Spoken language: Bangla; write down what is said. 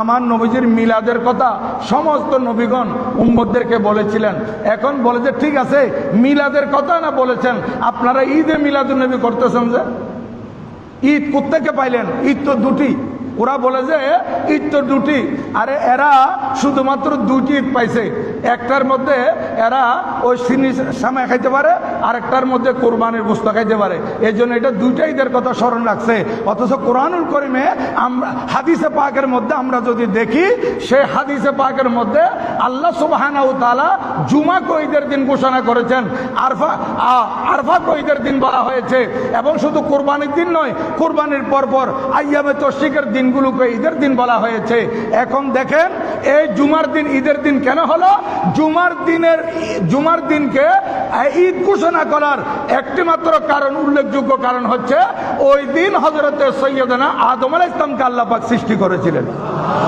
আমার নবীজির মিলাদের কথা সমস্ত নবীগণ উম্মতদেরকে বলেছিলেন। এখন বলে যে ঠিক আছে মিলাদের কথা না বলেছেন, আপনারা ঈদে মিলাদুন নবী করতেছেন যে, ঈদ কোত্থেকে পাইলেন? ঈদ তো দুটি। ওরা বলে যে ঈদ তো দুটি, আরে এরা শুধুমাত্র দুটি ঈদ পাইছে, একটার মধ্যে এরা ওই সিনি সামনে খাইতে পারে, আরেকটার মধ্যে কোরবানির গোশত খাইতে পারে, এই জন্য এটা দুইটা ঈদের কথা স্মরণ রাখছে। অথচ কোরআনুল কারীমে আমরা হাদিসে পাকের মধ্যে আমরা যদি দেখি, সেই হাদিসে পাকের মধ্যে আল্লাহ সুবহানাহু ওয়া তাআলা জুমাকে ঈদের দিন ঘোষণা করেছেন, আরফাকে ঈদের দিন বলা হয়েছে, এবং শুধু কোরবানির দিন নয়, কোরবানির পরপর আইয়ামে তশরিকের দিনগুলোকে ঈদের দিন বলা হয়েছে। এখন দেখেন এই জুমার দিন ঈদের দিন কেন হলো? জুমার দিনকে ঈদ ঘোষণা করার একটি মাত্র কারণ, উল্লেখযোগ্য কারণ হচ্ছে ওই দিন হযরতে সৈয়দনা আদম আলাইহিস সালামকে আল্লাহ পাক সৃষ্টি করেছিলেন।